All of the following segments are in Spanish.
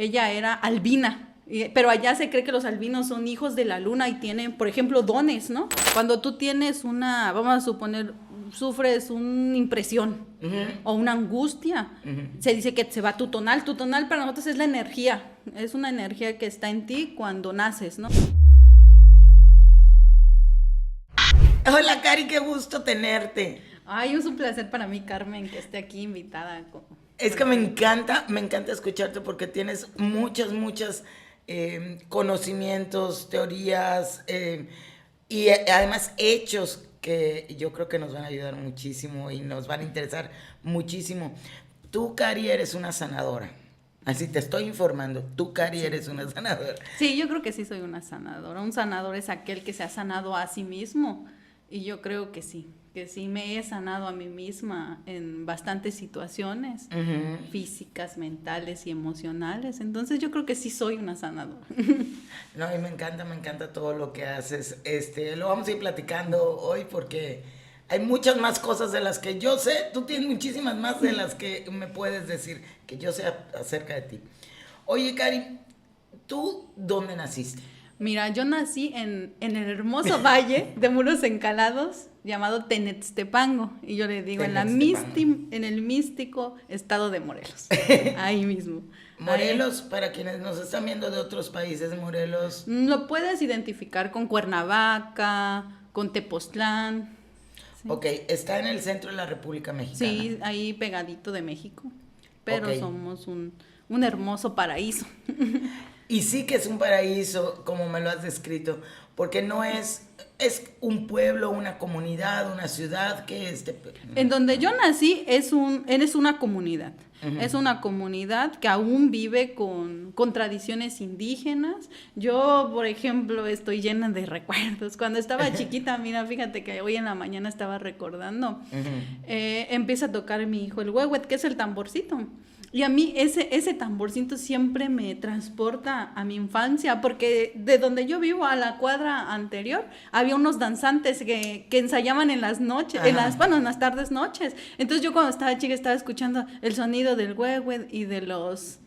ella era albina. Pero allá se cree que los albinos son hijos de la luna y tienen, por ejemplo, dones, ¿no? Cuando tú tienes vamos a suponer, sufres una impresión o una angustia, se dice que se va tu tonal. Tu tonal para nosotros es la energía, es una energía que está en ti cuando naces, ¿no? Hola, Cari, qué gusto tenerte. Ay, es un placer para mí, Carmen, que esté aquí invitada. Es que me encanta escucharte porque tienes muchas conocimientos, teorías y además hechos que yo creo que nos van a ayudar muchísimo y nos van a interesar muchísimo. Tú, Cari, eres una sanadora. Así te estoy informando. Tú, Cari, eres una sanadora. Sí, yo creo que sí soy una sanadora. Un sanador es aquel que se ha sanado a sí mismo. Y yo creo que sí me he sanado a mí misma en bastantes situaciones físicas, mentales y emocionales. Entonces yo creo que sí soy una sanadora. No, y me encanta todo lo que haces. Lo vamos a ir platicando hoy porque hay muchas más cosas de las que yo sé. Tú tienes muchísimas más de las que me puedes decir que yo sé acerca de ti. Oye, Cari, ¿tú dónde naciste? Mira, yo nací en el hermoso valle de Muros Encalados llamado Tenetztepango, y yo le digo en el místico estado de Morelos, ahí mismo. Morelos, para quienes nos están viendo de otros países, Morelos. Lo puedes identificar con Cuernavaca, con Tepoztlán. Sí. Ok, está en el centro de la República Mexicana. Sí, ahí pegadito de México, pero okay. Somos un hermoso paraíso. Y sí que es un paraíso, como me lo has descrito, porque no es un pueblo, una comunidad, una ciudad, que En donde yo nací es una comunidad. Es una comunidad que aún vive con tradiciones indígenas. Yo, por ejemplo, estoy llena de recuerdos. Cuando estaba chiquita, mira, fíjate que hoy en la mañana estaba recordando, empieza a tocar mi hijo el huehuet, que es el tamborcito. Y a mí ese tamborcito siempre me transporta a mi infancia, porque de donde yo vivo a la cuadra anterior había unos danzantes que ensayaban en las noches, en las tardes noches. Entonces yo cuando estaba chica estaba escuchando el sonido del huehue y de las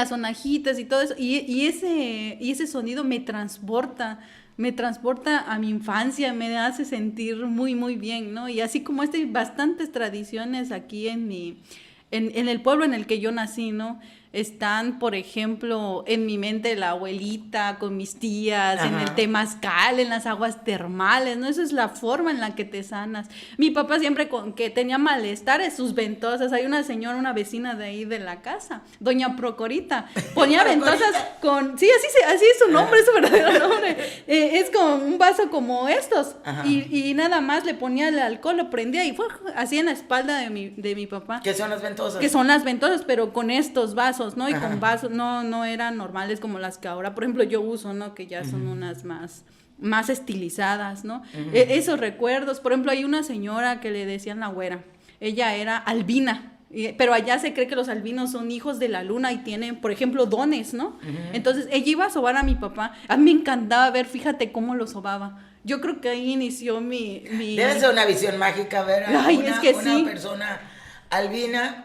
sonajitas y todo eso, y ese sonido me transporta a mi infancia, me hace sentir muy, muy bien, ¿no? Y así como hay bastantes tradiciones aquí en el pueblo en el que yo nací, ¿no? Están, por ejemplo, en mi mente la abuelita con mis tías, en el temazcal, en las aguas termales, ¿no? Esa es la forma en la que te sanas. Mi papá siempre que tenía malestares, sus ventosas, hay una señora, una vecina de ahí de la casa, doña Procorita, ponía ventosas con, sí, así es su nombre, es su verdadero nombre, es con un vaso como estos, y nada más le ponía el alcohol, lo prendía y así en la espalda de mi papá. ¿Qué son las ventosas? Que son las ventosas, pero con estos vasos, ¿no? Y con vasos, no eran normales como las que ahora, por ejemplo, yo uso, ¿no? Que ya son unas más estilizadas, ¿no? Esos recuerdos, por ejemplo, hay una señora que le decían la güera, ella era albina, pero allá se cree que los albinos son hijos de la luna y tienen, por ejemplo, dones, ¿no? Entonces, ella iba a sobar a mi papá, a mí me encantaba ver, fíjate cómo lo sobaba. Yo creo que ahí inició mi... Debe ser una visión mágica ver a una persona albina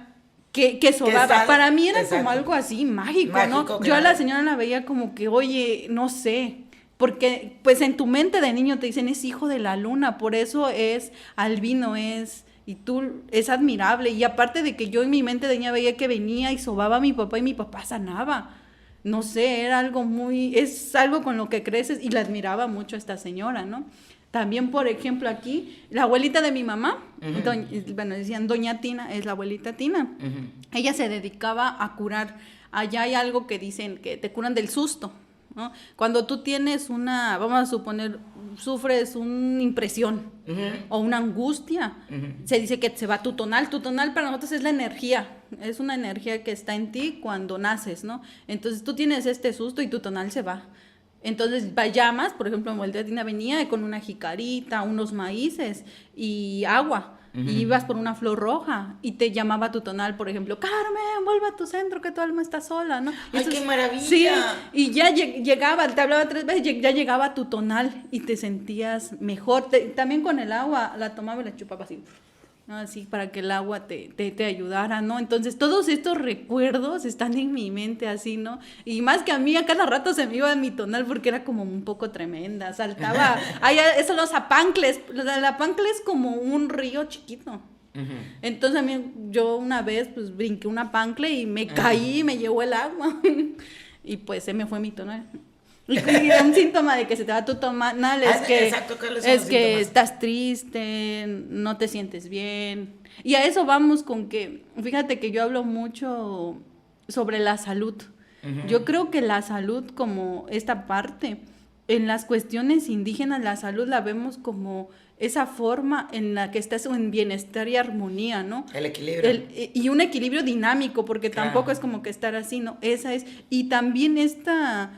que sobaba. Para mí era exacto, como algo así mágico, ¿no? Claro. Yo a la señora la veía como que, oye, no sé, porque pues en tu mente de niño te dicen es hijo de la luna, por eso es albino, y tú, es admirable. Y aparte de que yo en mi mente de niña veía que venía y sobaba a mi papá y mi papá sanaba. No sé, es algo con lo que creces, y la admiraba mucho a esta señora, ¿no? También, por ejemplo, aquí, la abuelita de mi mamá, decían Doña Tina, es la abuelita Tina. Ella se dedicaba a curar. Allá hay algo que dicen que te curan del susto, ¿no? Cuando tú tienes vamos a suponer, sufres una impresión o una angustia, se dice que se va tu tonal. Tu tonal para nosotros es la energía, es una energía que está en ti cuando naces, ¿no? Entonces tú tienes este susto y tu tonal se va. Entonces llamas, por ejemplo, abuelita Tina venía con una jicarita, unos maíces y agua. Y ibas por una flor roja y te llamaba tu tonal, por ejemplo, Carmen, vuelve a tu centro, que tu alma está sola, ¿no? ¡Ay, entonces, qué maravilla! Sí, y ya llegaba, te hablaba 3 veces, ya llegaba tu tonal y te sentías mejor. También con el agua la tomaba y la chupaba así. ¿no? Así para que el agua te ayudara, ¿no? Entonces todos estos recuerdos están en mi mente así, ¿no? Y más que a mí a cada rato se me iba mi tonal porque era como un poco tremenda, saltaba, eso los apancles, la apancle es como un río chiquito. Entonces a mí, yo una vez pues brinqué una pancle y me caí y me llevó el agua y pues se me fue mi tonal. Y un síntoma de que se te va tu tonal es que, exacto, es que estás triste, no te sientes bien. Y a eso vamos con que, fíjate que yo hablo mucho sobre la salud. Yo creo que la salud como esta parte, en las cuestiones indígenas, la salud la vemos como esa forma en la que estás en bienestar y armonía, ¿no? El equilibrio. Y un equilibrio dinámico, porque tampoco es como que estar así, ¿no? Esa es. Y también esta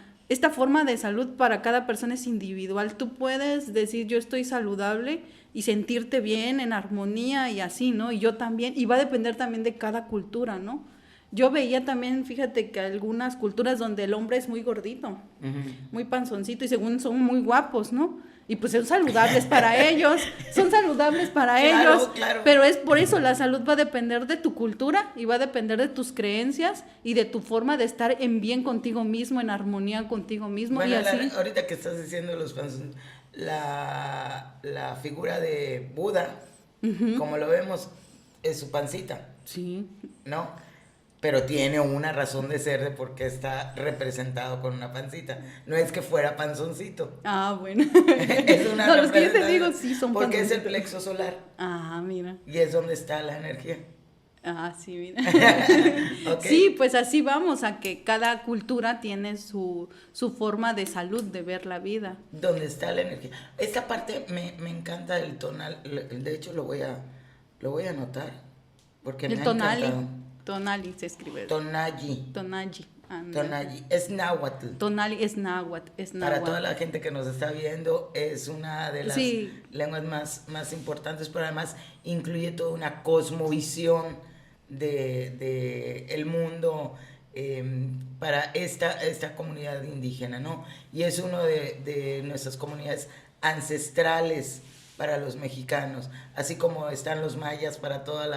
forma de salud para cada persona es individual. Tú puedes decir, yo estoy saludable y sentirte bien, en armonía y así, ¿no? Y yo también. Y va a depender también de cada cultura, ¿no? Yo veía también, fíjate que algunas culturas donde el hombre es muy gordito, muy panzoncito y según son muy guapos, ¿no? Y pues son saludables para ellos, Claro. Pero es por eso, la salud va a depender de tu cultura y va a depender de tus creencias y de tu forma de estar en bien contigo mismo, en armonía contigo mismo. Bueno, y así. ahorita que estás diciendo los panzones, la figura de Buda, como lo vemos, es su pancita. Sí. ¿No? Pero tiene una razón de ser de por qué está representado con una pancita. No es que fuera panzoncito. Ah, bueno. Es una no, los que yo te representación, digo sí son porque es el panzoncitos. plexo solar. Ah, mira. Y es donde está la energía. Ah, sí, mira. Okay. Sí, pues así vamos, a que cada cultura tiene su forma de salud, de ver la vida. Donde está la energía. Esta parte me encanta el tonal. De hecho, lo voy a anotar. Porque El me ha tonali. encantado. Tonali se escribe. Tonayi. Tonayi. Tonayi. Es náhuatl. Tonali es náhuatl. Para toda la gente que nos está viendo, es una de las sí. lenguas más importantes, pero además incluye toda una cosmovisión de el mundo para esta comunidad indígena, ¿no? Y es uno de nuestras comunidades ancestrales para los mexicanos, así como están los mayas para toda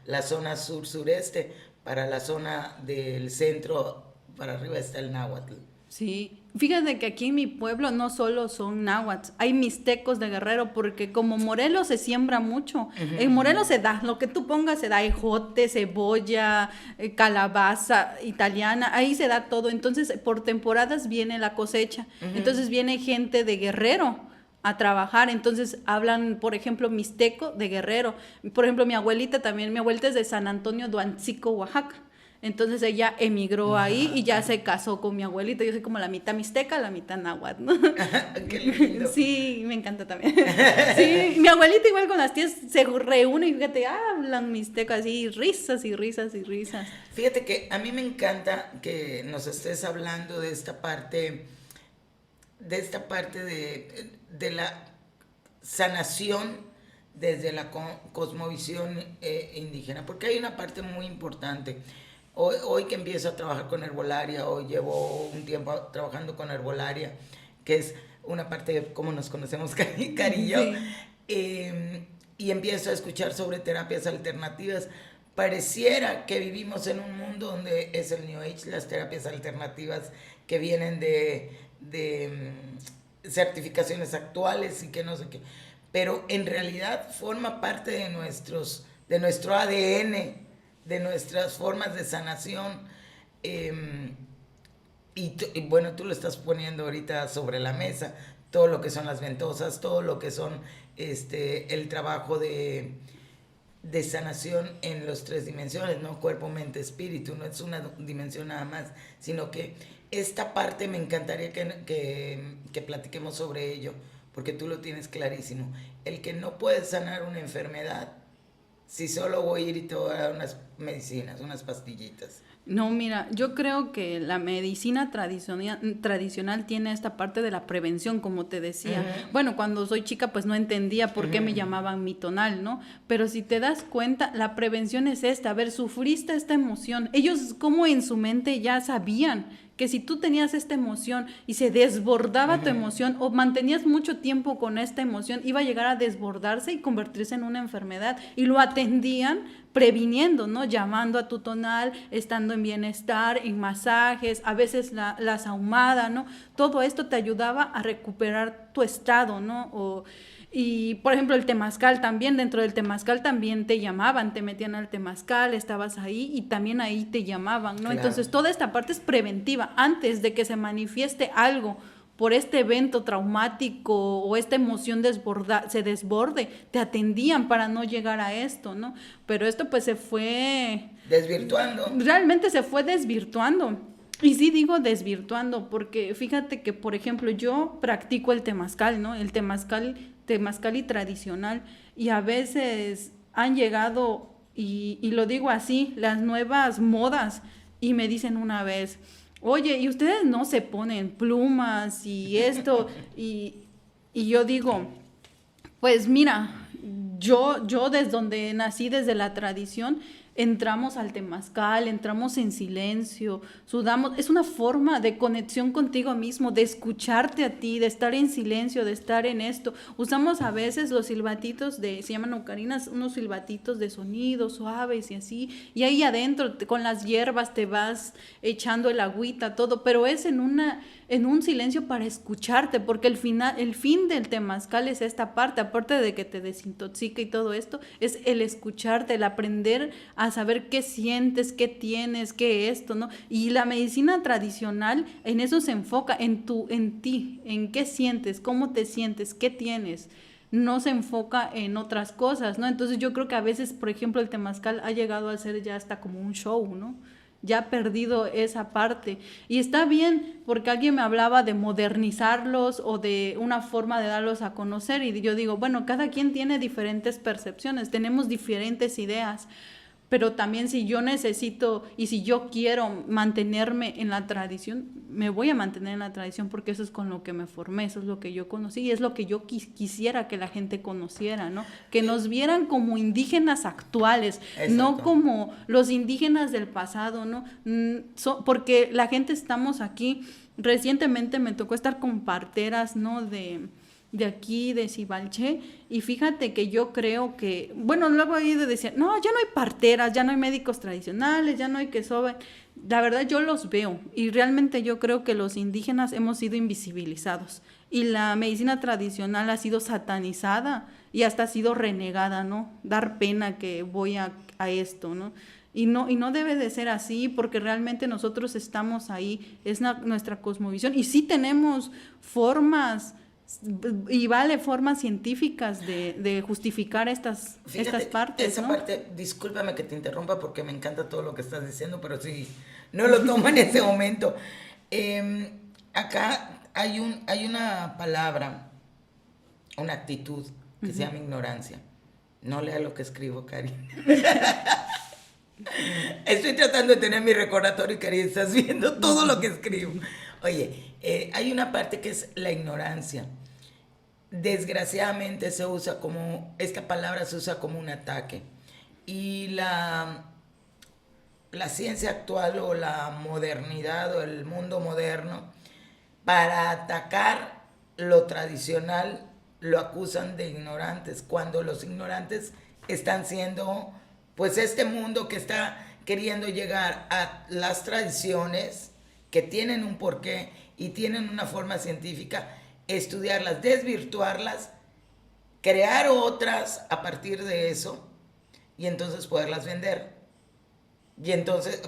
la zona sur-sureste, para la zona del centro, para arriba está el náhuatl. Sí, fíjate que aquí en mi pueblo no solo son náhuatl, hay mixtecos de Guerrero, porque como Morelos se siembra mucho, en Morelos se da, lo que tú pongas se da, ejote, cebolla, calabaza italiana, ahí se da todo, entonces por temporadas viene la cosecha, entonces viene gente de Guerrero a trabajar, entonces hablan, por ejemplo, mixteco de Guerrero, por ejemplo, mi abuelita es de San Antonio Duancico, Oaxaca. Entonces ella emigró ahí y ya se casó con mi abuelita. Yo soy como la mitad mixteca, la mitad náhuatl, ¿no? Qué lindo. Sí, me encanta también. Sí, mi abuelita igual con las tías se reúne y fíjate, hablan mixteco así, risas y risas y risas. Fíjate que a mí me encanta que nos estés hablando de esta parte de la sanación desde la cosmovisión indígena, porque hay una parte muy importante. Hoy que empiezo a trabajar con herbolaria, hoy llevo un tiempo trabajando con herbolaria, que es una parte de cómo nos conocemos Cari y yo, y empiezo a escuchar sobre terapias alternativas. Pareciera que vivimos en un mundo donde es el New Age, las terapias alternativas que vienen de certificaciones actuales y que no sé qué, pero en realidad forma parte de nuestro ADN, de nuestras formas de sanación, y bueno, tú lo estás poniendo ahorita sobre la mesa, todo lo que son las ventosas, todo lo que son el trabajo de sanación en las 3 dimensiones, ¿no? Cuerpo, mente, espíritu, no es una dimensión nada más, sino que esta parte me encantaría que platiquemos sobre ello, porque tú lo tienes clarísimo. El que no puedes sanar una enfermedad si solo voy a ir y te voy a dar unas medicinas, unas pastillitas. No, mira, yo creo que la medicina tradicional tiene esta parte de la prevención, como te decía. Bueno, cuando soy chica pues no entendía por qué me llamaban mitonal, ¿no? Pero si te das cuenta, la prevención es esta. A ver, sufriste esta emoción. Ellos como en su mente ya sabían que si tú tenías esta emoción y se desbordaba tu emoción o mantenías mucho tiempo con esta emoción, iba a llegar a desbordarse y convertirse en una enfermedad. Y lo atendían previniendo, ¿no? Llamando a tu tonal, estando en bienestar, en masajes, a veces la sahumada, ¿no? Todo esto te ayudaba a recuperar tu estado, ¿no? Y, por ejemplo, el temazcal también, dentro del temazcal también te llamaban, te metían al temazcal, estabas ahí y también ahí te llamaban, ¿no? Claro. Entonces, toda esta parte es preventiva. Antes de que se manifieste algo por este evento traumático o esta emoción se desborde, te atendían para no llegar a esto, ¿no? Pero esto pues se fue... desvirtuando. Realmente se fue desvirtuando. Y sí digo desvirtuando, porque fíjate que, por ejemplo, yo practico el temazcal, ¿no? El temazcal y tradicional, y a veces han llegado, y lo digo así, las nuevas modas, y me dicen una vez, oye, ¿y ustedes no se ponen plumas y esto? y yo digo, pues mira, yo desde donde nací, desde la tradición, entramos al temazcal, entramos en silencio, sudamos, es una forma de conexión contigo mismo, de escucharte a ti, de estar en silencio, de estar en esto. Usamos a veces los silbatitos se llaman ocarinas, unos silbatitos de sonidos suaves y así, y ahí adentro con las hierbas te vas echando el agüita, todo, pero es en un silencio para escucharte, porque el fin del temazcal es esta parte, aparte de que te desintoxica y todo esto, es el escucharte, el aprender a saber qué sientes, qué tienes, qué esto, ¿no? Y la medicina tradicional en eso se enfoca, en ti, en qué sientes, cómo te sientes, qué tienes. No se enfoca en otras cosas, ¿no? Entonces yo creo que a veces, por ejemplo, el temazcal ha llegado a ser ya hasta como un show, ¿no? Ya ha perdido esa parte. Y está bien, porque alguien me hablaba de modernizarlos o de una forma de darlos a conocer, y yo digo, bueno, cada quien tiene diferentes percepciones, tenemos diferentes ideas, pero también si yo necesito y si yo quiero mantenerme en la tradición, me voy a mantener en la tradición, porque eso es con lo que me formé, eso es lo que yo conocí y es lo que yo quisiera que la gente conociera, ¿no? Que nos vieran como indígenas actuales. Exacto. No como los indígenas del pasado, ¿no? Porque la gente estamos aquí, recientemente me tocó estar con parteras, ¿no? De aquí, de Cibalché, y fíjate que yo creo que, bueno, luego ahí decía, no, ya no hay parteras, ya no hay médicos tradicionales, ya no hay que soben. La verdad yo los veo, y realmente yo creo que los indígenas hemos sido invisibilizados, y la medicina tradicional ha sido satanizada, y hasta ha sido renegada, ¿no? Dar pena que voy a esto, ¿no? Y no debe de ser así, porque realmente nosotros estamos ahí, es nuestra cosmovisión, y sí tenemos formas científicas de justificar estas partes. Esa parte, discúlpame que te interrumpa porque me encanta todo lo que estás diciendo, pero sí, no lo tomo en ese momento. Acá hay una palabra, una actitud que se llama ignorancia. No lea lo que escribo, Cari. Estoy tratando de tener mi recordatorio, Cari, estás viendo todo lo que escribo. Oye, hay una parte que es la ignorancia. Desgraciadamente esta palabra se usa como un ataque. Y la ciencia actual o la modernidad o el mundo moderno, para atacar lo tradicional, lo acusan de ignorantes, cuando los ignorantes están siendo, pues, este mundo que está queriendo llegar a las tradiciones que tienen un porqué y tienen una forma científica, estudiarlas, desvirtuarlas, crear otras a partir de eso y entonces poderlas vender. Y entonces,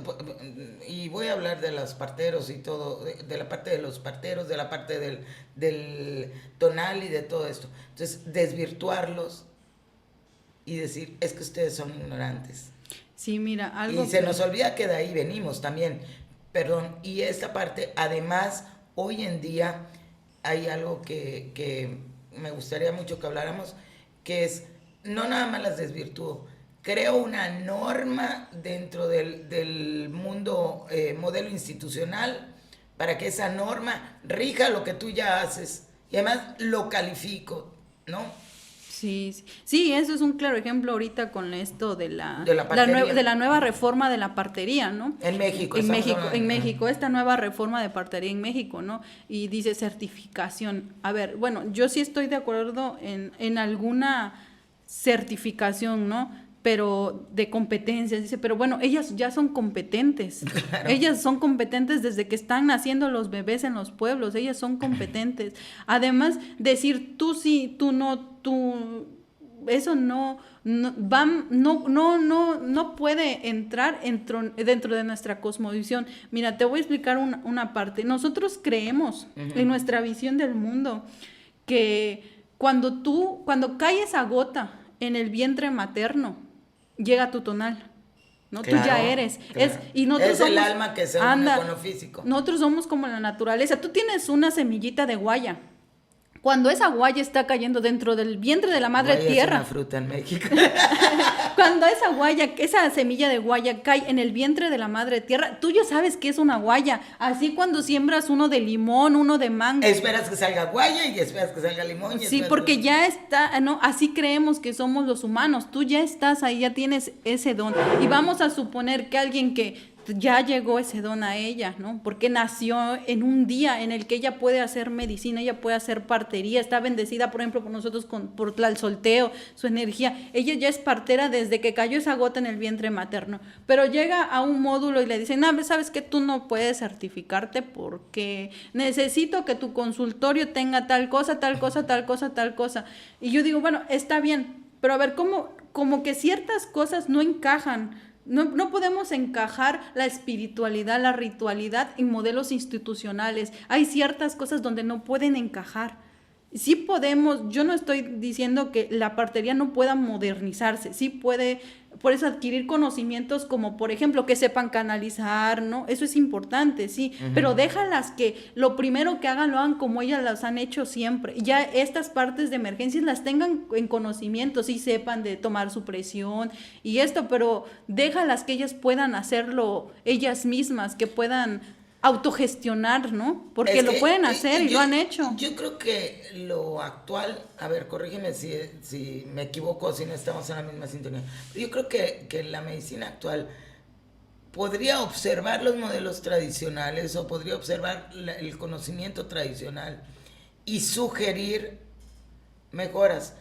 y voy a hablar de los parteros y todo, de la parte de los parteros, de la parte del tonal y de todo esto. Entonces, desvirtuarlos y decir, es que ustedes son ignorantes. Sí, mira, algo y se nos olvida que de ahí venimos también. Perdón, y esta parte, además, hoy en día hay algo que me gustaría mucho que habláramos, que es, no nada más las desvirtúo, creo una norma dentro del mundo modelo institucional para que esa norma rija lo que tú ya haces y además lo califico, ¿no? Sí, sí, sí, eso es un claro ejemplo ahorita con esto de De la partería. de la nueva reforma de la partería, ¿no? En México, En estamos México, hablando. en México, esta nueva reforma de partería en México, ¿no? Y dice certificación. A ver, bueno, yo sí estoy de acuerdo en alguna certificación, ¿no? Pero de competencias, dice, pero bueno, ellas ya son competentes. Claro. Ellas son competentes desde que están naciendo los bebés en los pueblos, ellas son competentes. Además, decir tú sí, tú no, tú, eso no puede entrar dentro de nuestra cosmovisión. Mira, te voy a explicar una parte. Nosotros creemos en nuestra visión del mundo que cuando cae esa gota en el vientre materno, llega tu tonal, ¿no? Claro, Tú ya eres. claro. Y nosotros Es el somos, alma que se une con lo físico. nosotros somos como la naturaleza. Tú tienes una semillita de guaya. Cuando esa guaya está cayendo dentro del vientre de la madre Guaya tierra, es una fruta en México. cuando esa semilla de guaya cae en el vientre de la madre tierra, tú ya sabes que es una guaya. Así cuando siembras uno de limón, uno de mango. Esperas que salga guaya y esperas que salga limón. Sí, porque ya está, ¿no? Así creemos que somos los humanos. Tú ya estás ahí, ya tienes ese don. Y vamos a suponer que alguien que ya llegó ese don a ella, ¿no? Porque nació en un día en el que ella puede hacer medicina, ella puede hacer partería, está bendecida, por ejemplo, por nosotros por el solteo, su energía. Ella ya es partera desde que cayó esa gota en el vientre materno. Pero llega a un módulo y le dicen, no, sabes que tú no puedes certificarte porque necesito que tu consultorio tenga tal cosa, tal cosa, tal cosa, tal cosa. Y yo digo, bueno, está bien, pero a ver, como que ciertas cosas no encajan. No podemos encajar la espiritualidad, la ritualidad en modelos institucionales. Hay ciertas cosas donde no pueden encajar. Sí podemos, yo no estoy diciendo que la partería no pueda modernizarse, sí puede, por eso adquirir conocimientos como, por ejemplo, que sepan canalizar, ¿no? Eso es importante, sí, pero déjalas que lo primero que hagan lo hagan como ellas las han hecho siempre. Ya estas partes de emergencias las tengan en conocimiento, sí sepan de tomar su presión y esto, pero déjalas que ellas puedan hacerlo ellas mismas, que puedan autogestionar, ¿no? Porque lo pueden hacer y lo han hecho. Yo creo que lo actual, a ver, corrígeme si me equivoco, si no estamos en la misma sintonía. Yo creo que la medicina actual podría observar los modelos tradicionales o podría observar el conocimiento tradicional y sugerir mejoras,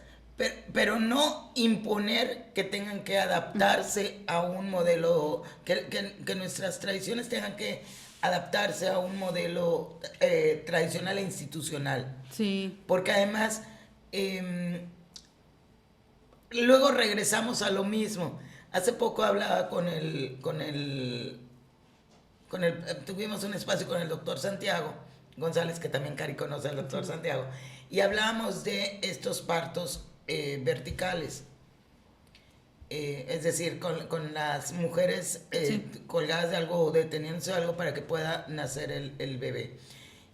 pero no imponer que tengan que adaptarse a un modelo, que nuestras tradiciones tengan que adaptarse a un modelo tradicional e institucional. Sí. Porque además, luego regresamos a lo mismo. Hace poco hablaba tuvimos un espacio con el doctor Santiago González, que también Cari conoce al doctor Santiago, y hablábamos de estos partos verticales. Es decir, con las mujeres colgadas de algo o deteniéndose de algo para que pueda nacer el bebé.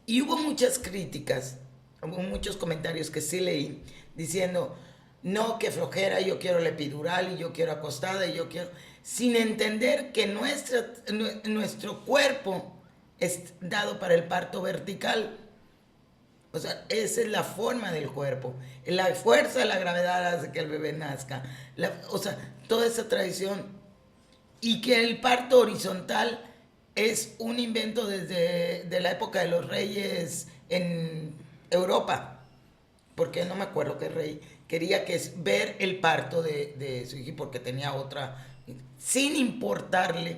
Y hubo muchas críticas, hubo muchos comentarios que sí leí, diciendo, no, qué flojera, yo quiero la epidural y yo quiero acostada y yo quiero... Sin entender que nuestro cuerpo es dado para el parto vertical. O sea, esa es la forma del cuerpo. La fuerza de la gravedad hace que el bebé nazca. O sea, toda esa tradición. Y que el parto horizontal es un invento desde de la época de los reyes en Europa. Porque no me acuerdo qué rey quería ver el parto de su hija porque tenía otra. Sin importarle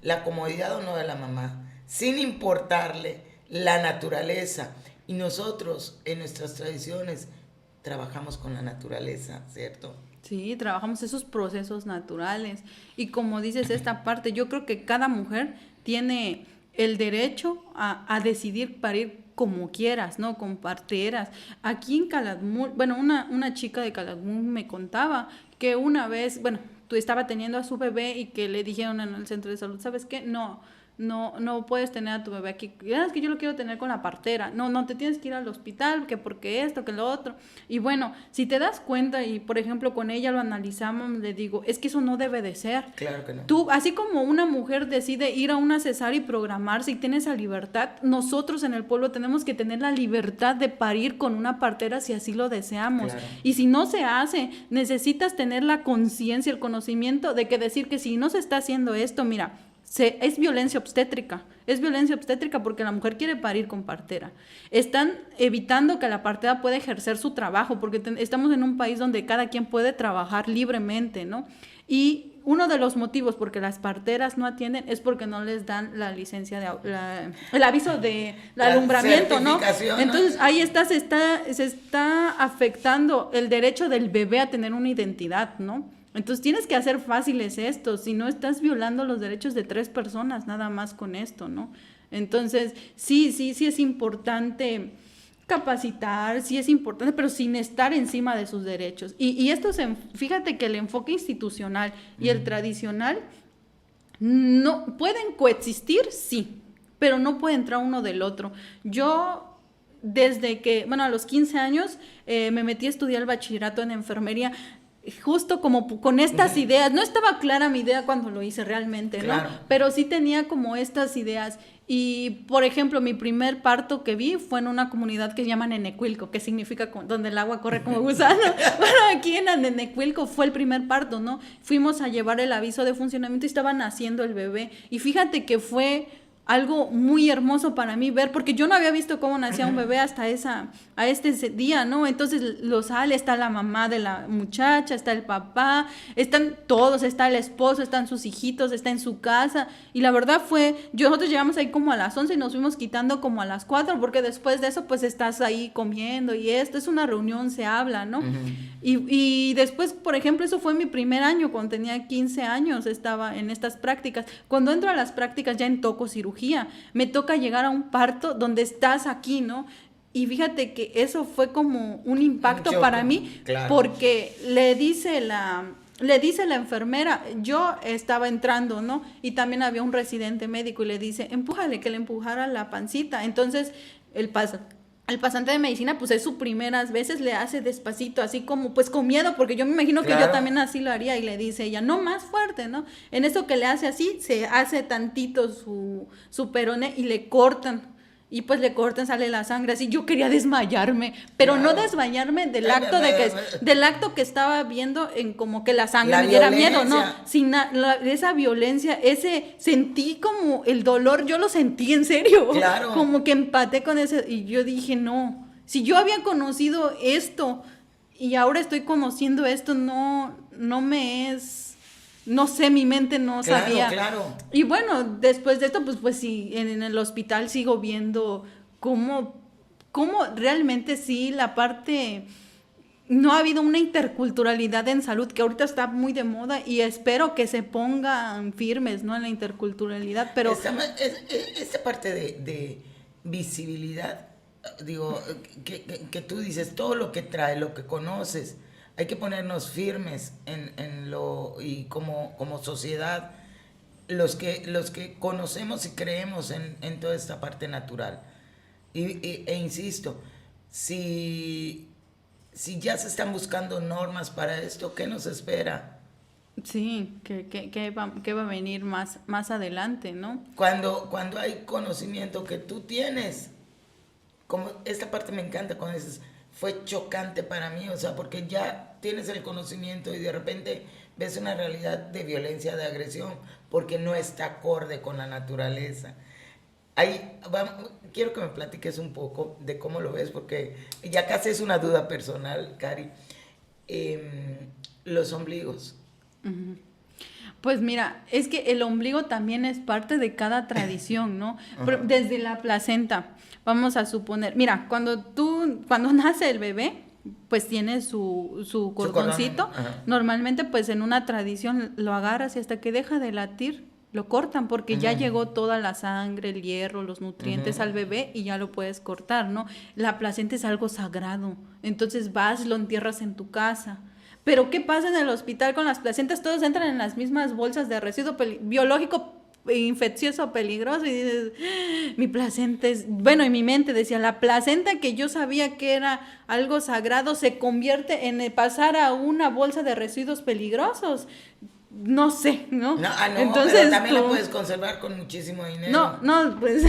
la comodidad o no de la mamá. Sin importarle la naturaleza. Y nosotros, en nuestras tradiciones, trabajamos con la naturaleza, ¿cierto? Sí, trabajamos esos procesos naturales. Y como dices esta parte, yo creo que cada mujer tiene el derecho a decidir parir como quieras, ¿no? Con parteras. Aquí en Calakmul, bueno, una chica de Calakmul me contaba que una vez, bueno, tú estaba teniendo a su bebé y que le dijeron en el centro de salud, ¿sabes qué? No, no puedes tener a tu bebé aquí, es que yo lo quiero tener con la partera, no, te tienes que ir al hospital, que porque esto, que lo otro. Y bueno, si te das cuenta, y por ejemplo con ella lo analizamos, le digo, es que eso no debe de ser. Claro que no. Tú, así como una mujer decide ir a una cesárea y programarse y tiene esa libertad, nosotros en el pueblo tenemos que tener la libertad de parir con una partera si así lo deseamos. Claro. Y si no se hace, necesitas tener la conciencia, el conocimiento de que decir que si no se está haciendo esto, mira, es violencia obstétrica. Es violencia obstétrica porque la mujer quiere parir con partera. Están evitando que la partera pueda ejercer su trabajo porque estamos en un país donde cada quien puede trabajar libremente, ¿no? Y uno de los motivos por las parteras no atienden es porque no les dan la licencia el aviso de alumbramiento, ¿no? Entonces ahí se está afectando el derecho del bebé a tener una identidad, ¿no? Entonces tienes que hacer fáciles esto, si no estás violando los derechos de 3 personas nada más con esto, ¿no? Entonces sí es importante capacitar, sí es importante, pero sin estar encima de sus derechos. Y esto fíjate que el enfoque institucional y el tradicional no pueden coexistir, sí, pero no puede entrar uno del otro. Yo desde que, a los 15 años me metí a estudiar el bachillerato en enfermería, justo como con estas ideas. No estaba clara mi idea cuando lo hice realmente, ¿no? Claro. Pero sí tenía como estas ideas. Y, por ejemplo, mi primer parto que vi fue en una comunidad que se llama Nenecuilco, que significa donde el agua corre como gusano. Bueno, aquí en Nenecuilco fue el primer parto, ¿no? Fuimos a llevar el aviso de funcionamiento y estaba naciendo el bebé. Y fíjate que fue algo muy hermoso para mí ver, porque yo no había visto cómo nacía un bebé hasta este día, ¿no? Entonces está la mamá de la muchacha, está el papá, están todos, está el esposo, están sus hijitos, está en su casa, y la verdad nosotros llegamos ahí como a las 11 y nos fuimos quitando como a las 4, porque después de eso pues estás ahí comiendo y esto es una reunión, se habla, ¿no? Y después, por ejemplo, eso fue mi primer año, cuando tenía 15 años, estaba en estas prácticas. Cuando entro a las prácticas ya en tococirugía, me toca llegar a un parto donde estás aquí, ¿no? Y fíjate que eso fue como un impacto para mí, claro. Porque le dice la enfermera, yo estaba entrando, ¿no? Y también había un residente médico y le dice, empújale, que le empujara la pancita. Entonces, el pasante de medicina, pues es sus primeras veces, le hace despacito, así como, pues con miedo, porque yo me imagino que yo también así lo haría, y le dice ella, no, más fuerte, ¿no? En eso que le hace así, se hace tantito su peroné y le cortan. Y pues le cortan, sale la sangre, así yo quería desmayarme, pero no desmayarme del acto que estaba viendo, en como que la sangre me diera miedo, no, sin esa violencia, sentí como el dolor, yo lo sentí en serio, como que empaté con ese, y yo dije, no, si yo había conocido esto y ahora estoy conociendo esto, no sé, mi mente no sabía. Claro. Y bueno, después de esto, pues sí, en el hospital sigo viendo cómo realmente sí la parte... No ha habido una interculturalidad en salud, que ahorita está muy de moda, y espero que se pongan firmes, ¿no? En la interculturalidad, pero... Esta parte de visibilidad, digo, que tú dices, todo lo que trae, lo que conoces... Hay que ponernos firmes y como sociedad, los que conocemos y creemos en toda esta parte natural. E insisto, si ya se están buscando normas para esto, ¿qué nos espera? Sí, ¿qué va a venir más adelante, ¿no? Cuando hay conocimiento que tú tienes, como esta parte me encanta cuando dices... Fue chocante para mí, o sea, porque ya tienes el conocimiento y de repente ves una realidad de violencia, de agresión, porque no está acorde con la naturaleza. Quiero que me platiques un poco de cómo lo ves, porque ya casi es una duda personal, Cari. Los ombligos. Uh-huh. Pues mira, es que el ombligo también es parte de cada tradición, ¿no? Pero desde la placenta, vamos a suponer, mira, cuando nace el bebé, pues tiene su cordoncito, normalmente pues en una tradición lo agarras y hasta que deja de latir, lo cortan porque ya llegó toda la sangre, el hierro, los nutrientes al bebé y ya lo puedes cortar, ¿no? La placenta es algo sagrado, entonces vas, lo entierras en tu casa. Pero ¿qué pasa en el hospital con las placentas? Todos entran en las mismas bolsas de residuo biológico, infeccioso, peligroso, y dices, mi placenta es, bueno, en mi mente decía, la placenta que yo sabía que era algo sagrado se convierte en pasar a una bolsa de residuos peligrosos. No sé, ¿no? No, entonces, pero también la puedes conservar con muchísimo dinero. No, pues,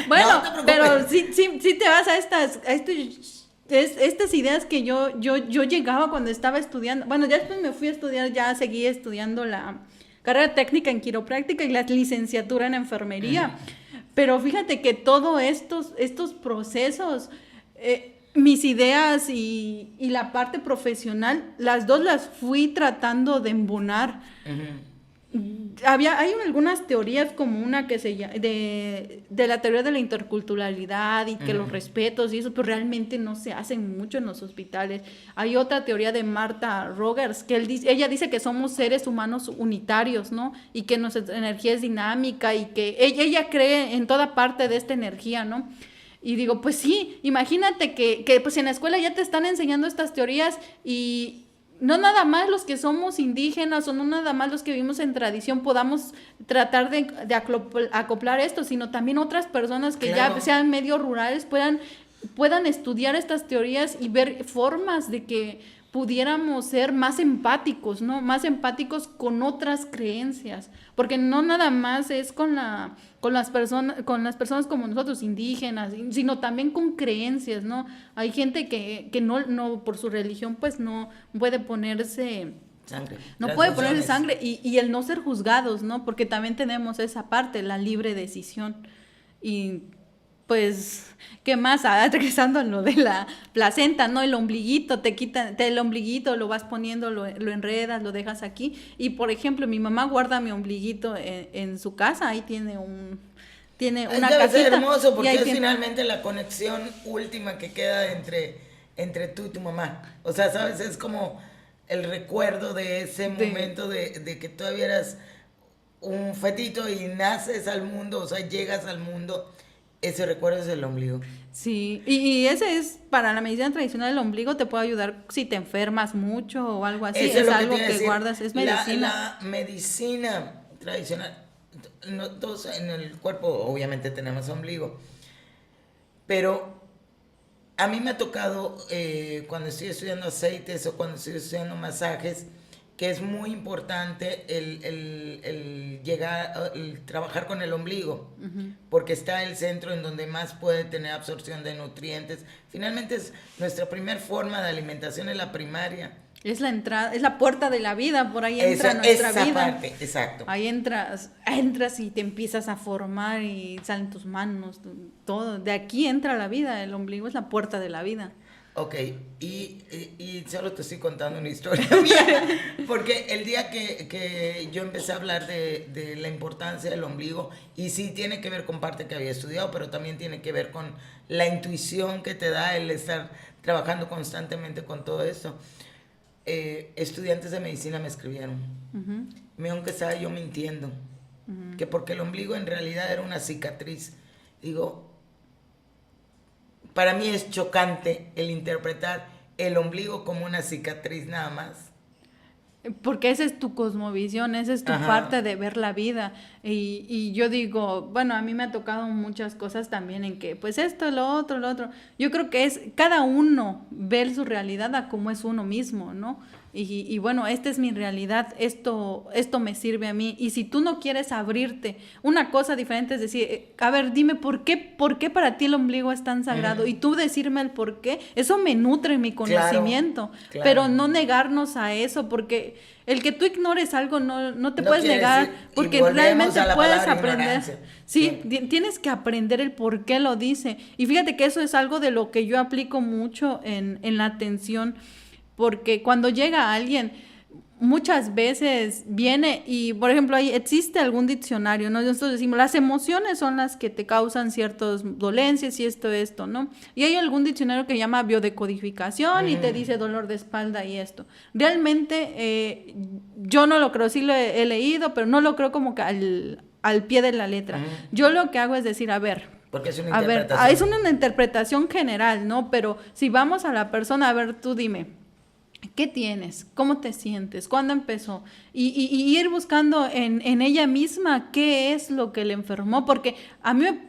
bueno, no pero sí te vas a estas ideas que yo llegaba cuando estaba estudiando. Bueno, ya después me fui a estudiar, ya seguí estudiando la carrera técnica en quiropráctica y la licenciatura en enfermería. Pero fíjate que todos estos procesos, mis ideas y la parte profesional, las dos las fui tratando de embonar. Hay algunas teorías, como una que se llama de la teoría de la interculturalidad y que los respetos y eso, pero realmente no se hacen mucho en los hospitales. Hay otra teoría de Martha Rogers, que ella dice que somos seres humanos unitarios, ¿no? Y que nuestra energía es dinámica y que ella cree en toda parte de esta energía, ¿no? Y digo, pues sí, imagínate que pues en la escuela ya te están enseñando estas teorías y no nada más los que somos indígenas o no nada más los que vivimos en tradición podamos tratar de acoplar esto, sino también otras personas que ya sean medio rurales puedan estudiar estas teorías y ver formas de que pudiéramos ser más empáticos, ¿no? Más empáticos con otras creencias, porque no nada más es con las personas como nosotros, indígenas, sino también con creencias, ¿no? Hay gente que no por su religión pues no puede ponerse sangre. No puede ponerse sangre y el no ser juzgados, ¿no? Porque también tenemos esa parte, la libre decisión. Y pues, ¿qué más? Regresando a lo de la placenta, ¿no? El ombliguito, te quitan el ombliguito, lo vas poniendo, lo enredas, lo dejas aquí. Y, por ejemplo, mi mamá guarda mi ombliguito en su casa, ahí tiene una debe cajita. ser hermoso porque es tiene... finalmente la conexión última que queda entre tú y tu mamá. O sea, ¿sabes? Es como el recuerdo de ese momento de que todavía eras un fetito y naces al mundo, o sea, llegas al mundo. Ese recuerdo es el ombligo. Sí, y ese es, para la medicina tradicional, el ombligo te puede ayudar si te enfermas mucho o algo así. Eso es lo algo que que guardas, es medicina. La medicina tradicional, todos en el cuerpo obviamente tenemos ombligo, pero a mí me ha tocado cuando estoy estudiando aceites o cuando estoy estudiando masajes, que es muy importante el trabajar con el ombligo, porque está el centro en donde más puede tener absorción de nutrientes. Finalmente es nuestra primera forma de alimentación, es la primaria. Es la entrada, es la puerta de la vida, por ahí entra nuestra vida. Esa parte, exacto. Ahí entras y te empiezas a formar y salen tus manos, todo. De aquí entra la vida, el ombligo es la puerta de la vida. Ok, y solo te estoy contando una historia mía, porque el día que yo empecé a hablar de la importancia del ombligo, y sí tiene que ver con parte que había estudiado, pero también tiene que ver con la intuición que te da el estar trabajando constantemente con todo esto. Estudiantes de medicina me escribieron, me dijeron que estaba yo mintiendo, que porque el ombligo en realidad era una cicatriz. Digo, para mí es chocante el interpretar el ombligo como una cicatriz nada más. Porque esa es tu cosmovisión, esa es tu parte de ver la vida. Y yo digo, bueno, a mí me ha tocado muchas cosas también en que, pues esto, lo otro. Yo creo que es cada uno ver su realidad a cómo es uno mismo, ¿no? Y bueno, esta es mi realidad, esto me sirve a mí. Y si tú no quieres abrirte, una cosa diferente es decir, a ver, dime por qué para ti el ombligo es tan sagrado. Y tú decirme el por qué, eso me nutre mi conocimiento. Claro. Pero no negarnos a eso, porque el que tú ignores algo no te puedes negar, porque realmente puedes aprender. Sí, tienes que aprender el por qué lo dice. Y fíjate que eso es algo de lo que yo aplico mucho en la atención. Porque cuando llega alguien, muchas veces viene y, por ejemplo, ahí existe algún diccionario, ¿no? Nosotros decimos, las emociones son las que te causan ciertas dolencias y esto, ¿no? Y hay algún diccionario que llama biodecodificación y te dice dolor de espalda y esto. Realmente, yo no lo creo, sí lo he leído, pero no lo creo como que al pie de la letra. Yo lo que hago es decir, a ver, porque es una interpretación. Es una interpretación general, ¿no? Pero si vamos a la persona, a ver, tú dime, ¿Qué tienes? ¿Cómo te sientes? ¿Cuándo empezó? Y ir buscando en ella misma qué es lo que le enfermó, porque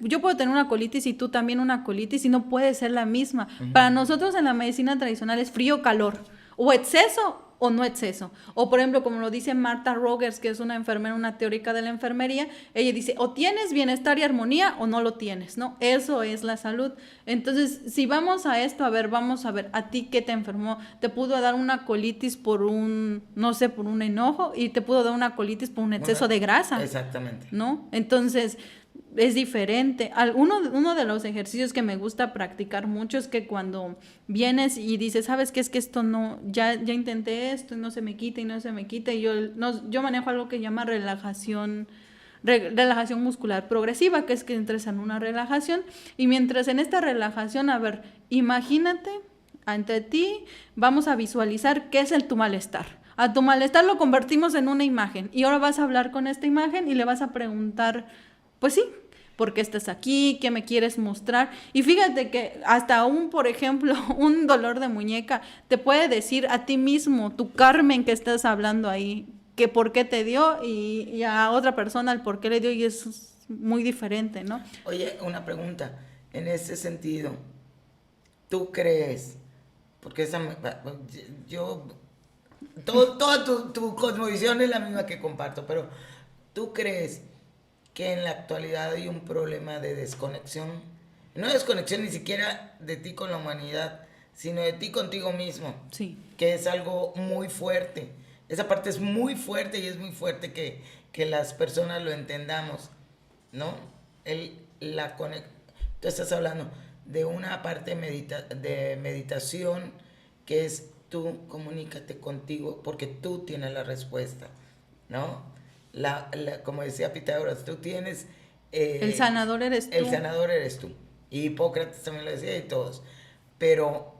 yo puedo tener una colitis y tú también una colitis y no puede ser la misma. Para nosotros en la medicina tradicional es frío-calor, o exceso o no exceso. O por ejemplo, como lo dice Martha Rogers, que es una enfermera, una teórica de la enfermería, ella dice, o tienes bienestar y armonía o no lo tienes, ¿no? Eso es la salud. Entonces, si vamos a esto, vamos a ver, ¿a ti qué te enfermó? Te pudo dar una colitis por no sé, por un enojo, y te pudo dar una colitis por un exceso de grasa. Exactamente. ¿No? Entonces, es diferente. Uno de los ejercicios que me gusta practicar mucho es que cuando vienes y dices, ¿sabes qué? Es que esto no, ya intenté esto y no se me quita y no se me quita, y yo manejo algo que llama relajación muscular progresiva, que es que entres en una relajación, y mientras en esta relajación, a ver, imagínate ante ti, vamos a visualizar qué es tu malestar. A tu malestar lo convertimos en una imagen, y ahora vas a hablar con esta imagen y le vas a preguntar, pues sí, ¿por qué estás aquí? ¿Qué me quieres mostrar? Y fíjate que hasta por ejemplo, un dolor de muñeca te puede decir a ti mismo, tu Carmen que estás hablando ahí, que por qué te dio, y a otra persona el por qué le dio, y es muy diferente, ¿no? Oye, una pregunta, en ese sentido, ¿tú crees? Porque yo, toda tu cosmovisión es la misma que comparto, pero ¿tú crees que en la actualidad hay un problema de desconexión? No desconexión ni siquiera de ti con la humanidad, sino de ti contigo mismo. Sí. Que es algo muy fuerte. Esa parte es muy fuerte, y es muy fuerte que las personas lo entendamos, ¿no? Tú estás hablando de una parte de meditación, que es tú comunícate contigo porque tú tienes la respuesta, ¿no? Como decía Pitágoras, tú tienes... el sanador eres tú. El sanador eres tú. Y Hipócrates también lo decía, y todos. Pero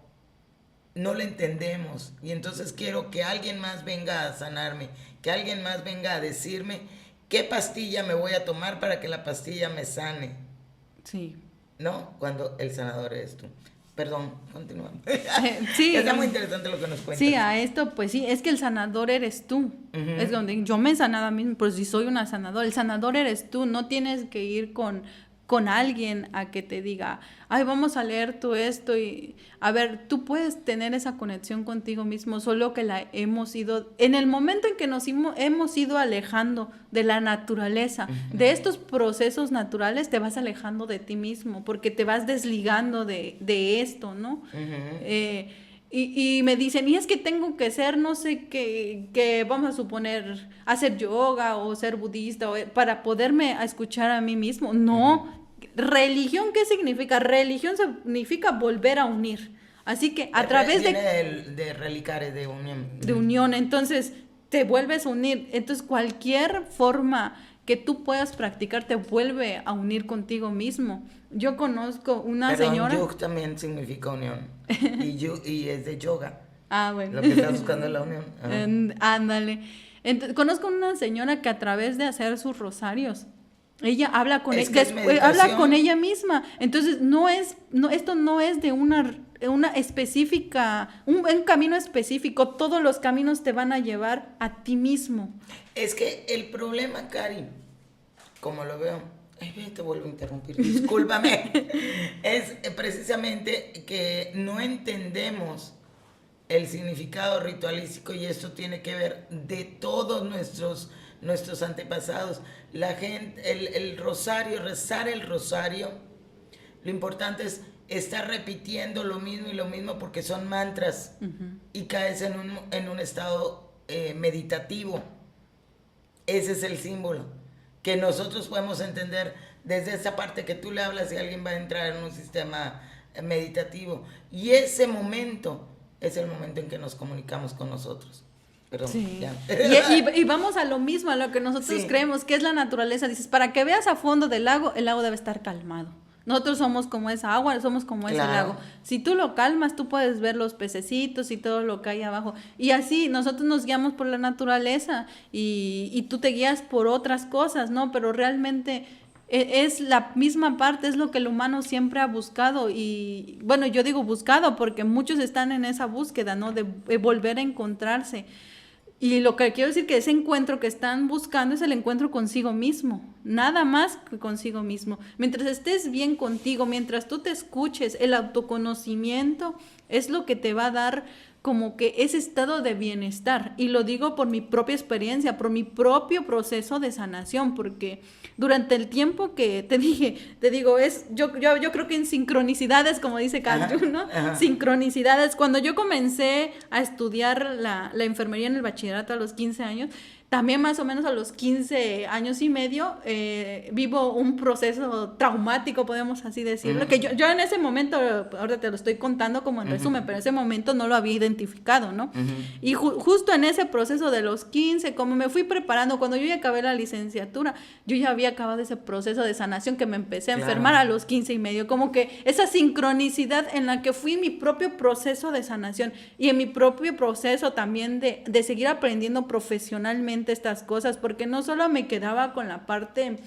no lo entendemos. Y entonces quiero que alguien más venga a sanarme, que alguien más venga a decirme qué pastilla me voy a tomar para que la pastilla me sane. Sí. ¿No? Cuando el sanador eres tú. Perdón, continuamos. Sí, está muy interesante lo que nos cuentas. Sí, a esto, pues sí, es que el sanador eres tú. Uh-huh. Es donde yo me he sanado a mí mismo, pues si soy una sanadora, el sanador eres tú. No tienes que ir con alguien a que te diga, ay, vamos a leer tú esto, y a ver, tú puedes tener esa conexión contigo mismo, solo que en el momento en que nos hemos ido alejando de la naturaleza, uh-huh, de estos procesos naturales, te vas alejando de ti mismo, porque te vas desligando de esto, ¿no? Uh-huh. Y me dicen, y es que tengo que ser, no sé qué, vamos a suponer, hacer yoga o ser budista para poderme escuchar a mí mismo. No. Uh-huh. ¿Religión qué significa? Religión significa volver a unir. Así que a través de relicare, de unión. De unión. Entonces te vuelves a unir. Entonces cualquier forma que tú puedas practicar te vuelve a unir contigo mismo. Yo conozco una señora... Yug también significa unión. y es de yoga. Ah, bueno. Lo que estás buscando es la unión. Ándale. Conozco una señora que a través de hacer sus rosarios, ella habla con habla con ella misma. Entonces esto no es de una específica, un camino específico. Todos los caminos te van a llevar a ti mismo. Es que el problema, Cari, como lo veo, te vuelvo a interrumpir, discúlpame, es precisamente que no entendemos el significado ritualístico, y esto tiene que ver de todos nuestros antepasados. La gente, el rosario, rezar el rosario, lo importante es estar repitiendo lo mismo y lo mismo, porque son mantras, uh-huh, y caes en un estado meditativo. Ese es el símbolo que nosotros podemos entender desde esa parte que tú le hablas, y alguien va a entrar en un sistema meditativo, y ese momento es el momento en que nos comunicamos con nosotros. Perdón, sí. Ya. Y vamos a lo mismo, a lo que nosotros creemos que es la naturaleza. Dices, para que veas a fondo del lago, el lago debe estar calmado. Nosotros somos como esa agua, somos como ese lago. Si tú lo calmas, tú puedes ver los pececitos y todo lo que hay abajo. Y así nosotros nos guiamos por la naturaleza, y tú te guías por otras cosas, ¿no? Pero realmente es la misma parte, es lo que el humano siempre ha buscado y, bueno, yo digo buscado porque muchos están en esa búsqueda, ¿no? De volver a encontrarse. Y lo que quiero decir que ese encuentro que están buscando es el encuentro consigo mismo, nada más que consigo mismo. Mientras estés bien contigo, mientras tú te escuches, el autoconocimiento es lo que te va a dar como que ese estado de bienestar. Y lo digo por mi propia experiencia, por mi propio proceso de sanación, porque durante el tiempo que te digo, yo creo que en sincronicidades, como dice Carl Jung, ¿no? Ajá. Sincronicidades. Cuando yo comencé a estudiar la enfermería en el bachillerato a los 15 años, también más o menos a los 15 años y medio vivo un proceso traumático, podemos así decirlo, que yo en ese momento, ahora te lo estoy contando como en resumen, pero en ese momento no lo había identificado, ¿no? Y justo en ese proceso de los 15, como me fui preparando, cuando yo ya acabé la licenciatura, yo ya había acabado ese proceso de sanación que me empecé a enfermar a los 15 y medio, como que esa sincronicidad en la que fui mi propio proceso de sanación y en mi propio proceso también de seguir aprendiendo profesionalmente estas cosas, porque no solo me quedaba con la parte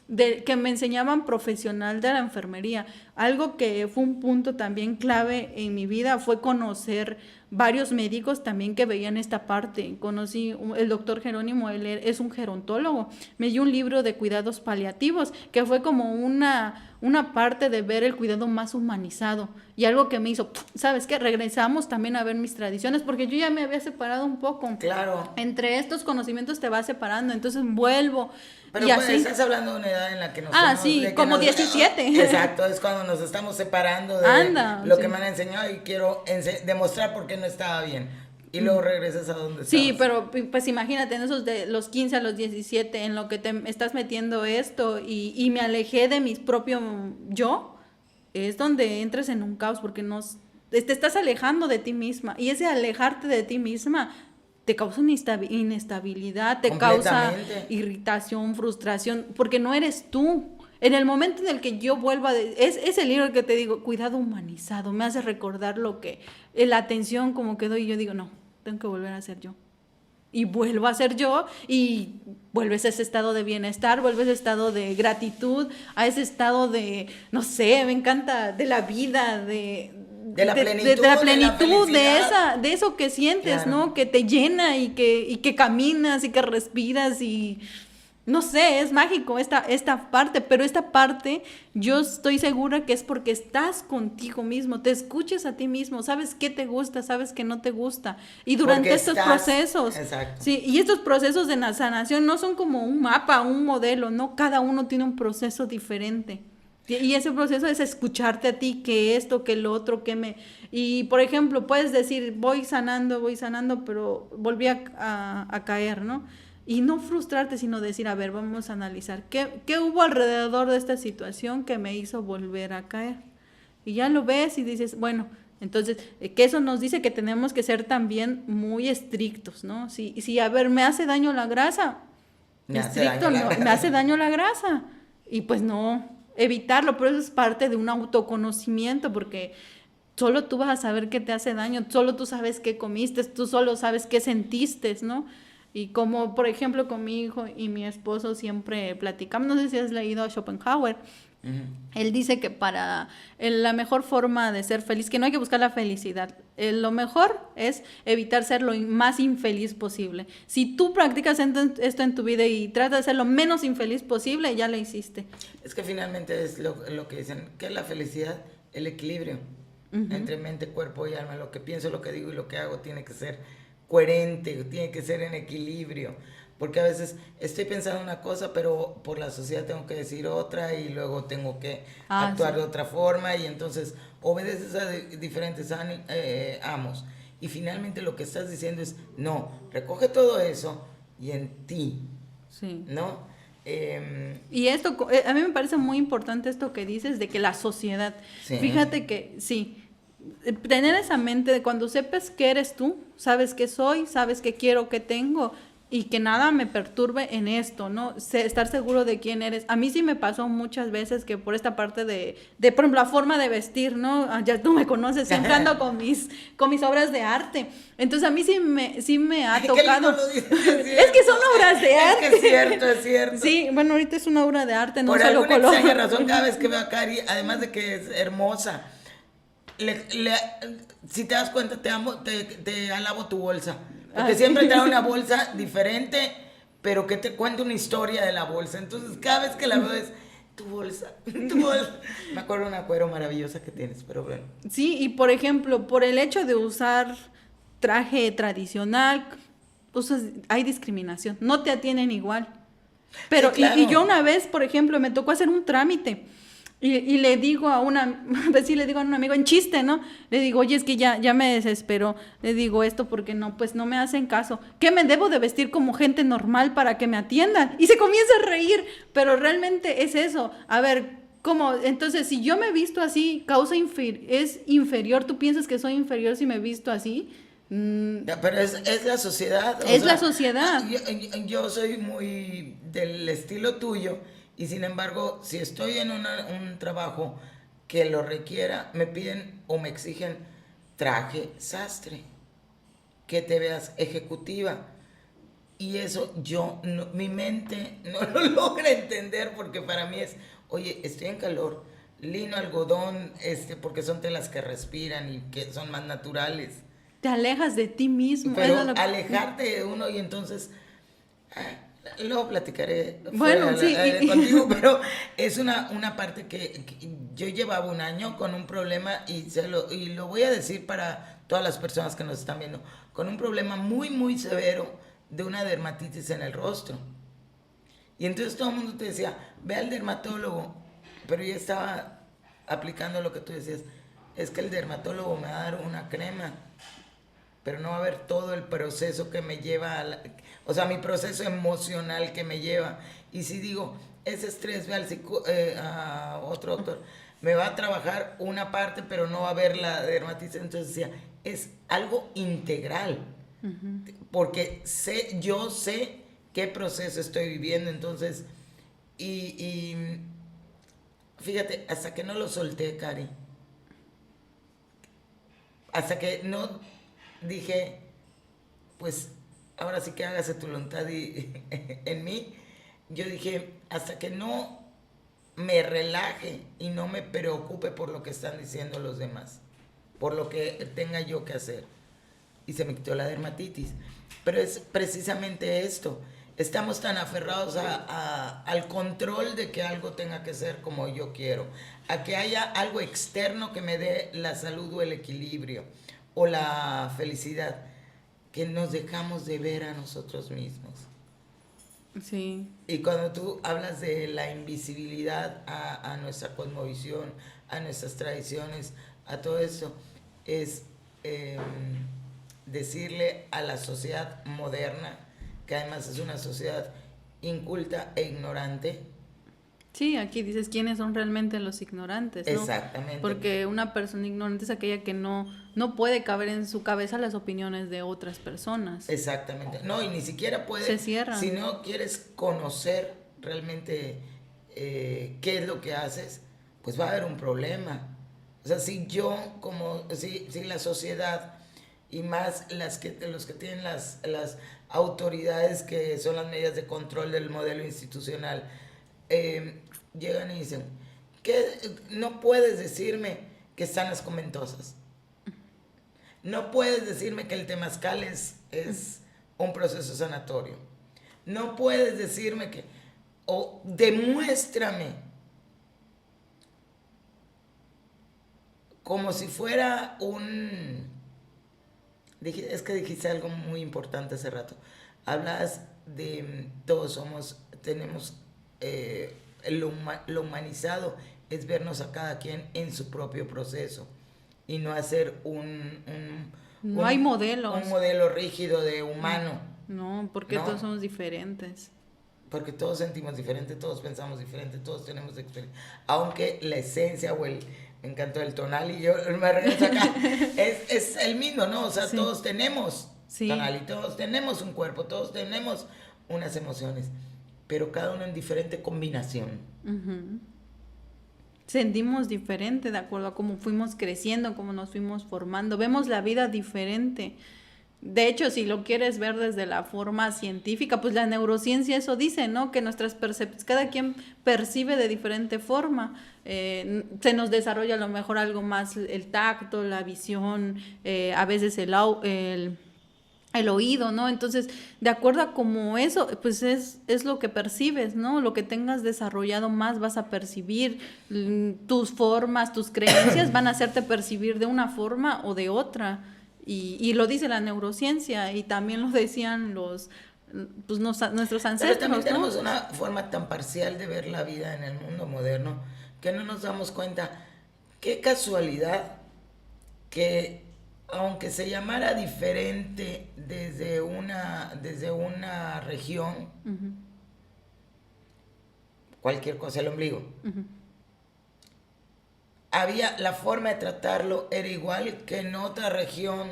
de que me enseñaban profesional de la enfermería. Algo que fue un punto también clave en mi vida fue conocer varios médicos también que veían esta parte. Conocí el doctor Jerónimo, él es un gerontólogo. Me dio un libro de cuidados paliativos, que fue como una parte de ver el cuidado más humanizado. Y algo que me hizo, ¿sabes qué? Regresamos también a ver mis tradiciones, porque yo ya me había separado un poco. Claro. Entre estos conocimientos te vas separando, entonces vuelvo. Pero pues, estás hablando de una edad en la que nos... sí, como 17. Exacto, es cuando nos estamos separando de lo que me han enseñado y quiero demostrar por qué no estaba bien. Y luego regresas a donde estás. Sí, pero pues imagínate, en esos de los 15 a los 17, en lo que te estás metiendo esto y me alejé de mis propios yo, es donde entras en un caos porque te estás alejando de ti misma. Y ese alejarte de ti misma te causa una inestabilidad, te causa irritación, frustración, porque no eres tú. En el momento en el que yo vuelva, es el libro que te digo, cuidado humanizado, me hace recordar la atención como que doy y yo digo, no, tengo que volver a ser yo. Y vuelvo a ser yo y vuelves a ese estado de bienestar, vuelves a ese estado de gratitud, a ese estado de, no sé, me encanta, de la vida, de la plenitud, de eso que sientes, claro, ¿no? Que te llena y que caminas y que respiras y no sé, es mágico esta parte, pero esta parte yo estoy segura que es porque estás contigo mismo, te escuchas a ti mismo, sabes qué te gusta, sabes qué no te gusta. Y durante estos procesos, exacto, sí, y estos procesos de sanación no son como un mapa, un modelo, ¿no? Cada uno tiene un proceso diferente. Y ese proceso es escucharte a ti, que esto, que lo otro, Y, por ejemplo, puedes decir, voy sanando, pero volví a caer, ¿no? Y no frustrarte, sino decir, a ver, vamos a analizar qué hubo alrededor de esta situación que me hizo volver a caer. Y ya lo ves y dices, bueno, entonces, que eso nos dice que tenemos que ser también muy estrictos, ¿no? Si a ver, me hace daño la grasa, me hace daño la grasa. Y pues no, evitarlo, pero eso es parte de un autoconocimiento, porque solo tú vas a saber qué te hace daño, solo tú sabes qué comiste, tú solo sabes qué sentiste, ¿no? Y como, por ejemplo, con mi hijo y mi esposo siempre platicamos, no sé si has leído a Schopenhauer, él dice que para la mejor forma de ser feliz, que no hay que buscar la felicidad, lo mejor es evitar ser lo más infeliz posible. Si tú practicas esto en tu vida y tratas de ser lo menos infeliz posible, ya lo hiciste. Es que finalmente es lo que dicen, que es la felicidad, el equilibrio entre mente, cuerpo y alma. Lo que pienso, lo que digo y lo que hago tiene que ser coherente, tiene que ser en equilibrio, porque a veces estoy pensando una cosa, pero por la sociedad tengo que decir otra y luego tengo que actuar de otra forma y entonces obedeces a diferentes amos y finalmente lo que estás diciendo es, no, recoge todo eso y en ti, ¿no? Y esto, a mí me parece muy importante esto que dices de que la sociedad, fíjate que tener esa mente de cuando sepas que eres tú, sabes qué soy, sabes qué quiero, qué tengo, y que nada me perturbe en esto, ¿no? Estar seguro de quién eres. A mí sí me pasó muchas veces que por esta parte por ejemplo, la forma de vestir, ¿no? Ya tú me conoces, siempre ando con mis obras de arte. Entonces a mí sí me ha tocado. Lo dices, es que son obras de arte. Es que es cierto. Sí, bueno, ahorita es una obra de arte, no por solo alguna color. extraña razón, cada vez que veo a Cari, además de que es hermosa, si te das cuenta, te alabo tu bolsa. Porque siempre trae una bolsa diferente, pero que te cuenta una historia de la bolsa. Entonces, cada vez que la veo es tu bolsa, tu bolsa. Me acuerdo de una cuero maravillosa que tienes, pero bueno. Sí, y por ejemplo, por el hecho de usar traje tradicional, hay discriminación, no te atienden igual. Pero, sí, claro. y yo una vez, por ejemplo, me tocó hacer un trámite. Y le digo a un amigo en chiste, ¿no? Le digo, oye, es que ya me desesperó. Le digo esto porque pues no me hacen caso. ¿Qué me debo de vestir como gente normal para que me atiendan? Y se comienza a reír, pero realmente es eso. A ver, ¿cómo? Entonces, si yo me visto así, es inferior. ¿Tú piensas que soy inferior si me visto así? Pero es la sociedad. Es la sociedad. Yo soy muy del estilo tuyo. Y sin embargo, si estoy en un trabajo que lo requiera, me piden o me exigen traje sastre, que te veas ejecutiva. Y eso mi mente no lo logra entender porque para mí es, oye, estoy en calor, lino, algodón, porque son telas que respiran y que son más naturales. Te alejas de ti mismo. Pero alejarte de uno y entonces... Luego platicaré contigo, pero es una parte que yo llevaba un año con un problema y lo voy a decir para todas las personas que nos están viendo, con un problema muy, muy severo de una dermatitis en el rostro. Y entonces todo el mundo te decía, ve al dermatólogo, pero yo estaba aplicando lo que tú decías, es que el dermatólogo me va a dar una crema, pero no va a ver todo el proceso que me lleva o sea, mi proceso emocional que me lleva. Y si digo, ese estrés, ve a otro doctor, me va a trabajar una parte, pero no va a ver la dermatitis. Entonces decía, es algo integral, porque yo sé qué proceso estoy viviendo. Entonces, y fíjate, hasta que no lo solté, Cari, hasta que no dije, pues ahora sí que hágase tu voluntad en mí, yo dije, hasta que no me relaje y no me preocupe por lo que están diciendo los demás, por lo que tenga yo que hacer. Y se me quitó la dermatitis. Pero es precisamente esto, estamos tan aferrados al control de que algo tenga que ser como yo quiero, a que haya algo externo que me dé la salud o el equilibrio o la felicidad, que nos dejamos de ver a nosotros mismos. Sí. Y cuando tú hablas de la invisibilidad a nuestra cosmovisión, a nuestras tradiciones, a todo eso, es decirle a la sociedad moderna, que además es una sociedad inculta e ignorante. Sí, aquí dices quiénes son realmente los ignorantes, ¿no? Exactamente. Porque una persona ignorante es aquella que no puede caber en su cabeza las opiniones de otras personas. Exactamente. No, y ni siquiera puede... Se cierran. Si no quieres conocer realmente qué es lo que haces, pues va a haber un problema. O sea, si la sociedad y más los que tienen las autoridades que son las medidas de control del modelo institucional, llegan y dicen, no puedes decirme que están las conventosas, no puedes decirme que el temazcal es un proceso sanatorio, no puedes decirme o demuéstrame como si fuera es que dijiste algo muy importante hace rato, hablas de tenemos lo humanizado es vernos a cada quien en su propio proceso y no hacer no hay modelos. Un modelo rígido de humano. No, porque todos somos diferentes. Porque todos sentimos diferente, todos pensamos diferente, todos tenemos experiencia. Aunque la esencia me encantó el tonal y yo me regreso acá, es el mismo, ¿no? O sea, sí. Todos tenemos Sí. tonal, y todos tenemos un cuerpo, todos tenemos unas emociones, pero cada uno en diferente combinación. Ujú. Sentimos diferente de acuerdo a cómo fuimos creciendo, cómo nos fuimos formando. Vemos la vida diferente. De hecho, si lo quieres ver desde la forma científica, pues la neurociencia eso dice, ¿no? Que nuestras percepciones, cada quien percibe de diferente forma. Se nos desarrolla a lo mejor algo más el tacto, la visión, a veces el oído, ¿no? Entonces, de acuerdo a como eso, pues es lo que percibes, ¿no? Lo que tengas desarrollado más vas a percibir, tus formas, tus creencias van a hacerte percibir de una forma o de otra. Y lo dice la neurociencia y también lo decían nuestros Pero ancestros, también ¿no? tenemos una forma tan parcial de ver la vida en el mundo moderno que no nos damos cuenta. Qué casualidad que aunque se llamara diferente desde una región, Uh-huh, cualquier cosa, el ombligo, uh-huh. había la forma de tratarlo era igual que en otra región.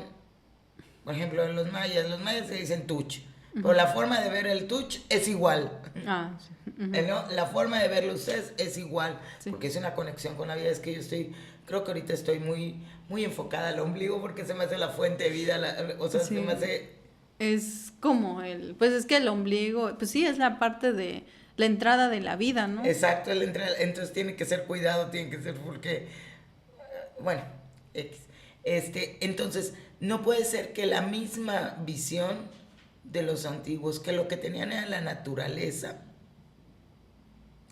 Por ejemplo, en los mayas se dicen tuch, pero la forma de ver el tuch es igual. Ah, sí. Uh-huh. ¿No? La forma de verlo ustedes es igual, Sí. porque es una conexión con la vida. Es que creo que ahorita estoy muy, muy enfocada al ombligo porque se me hace la fuente de vida, o sea, Sí. se me hace... Es como pues es que el ombligo, pues sí, es la parte de la entrada de la vida, ¿no? Exacto, entonces tiene que ser cuidado, tiene que ser porque, bueno, X. Entonces, no puede ser que la misma visión de los antiguos, que lo que tenían era la naturaleza,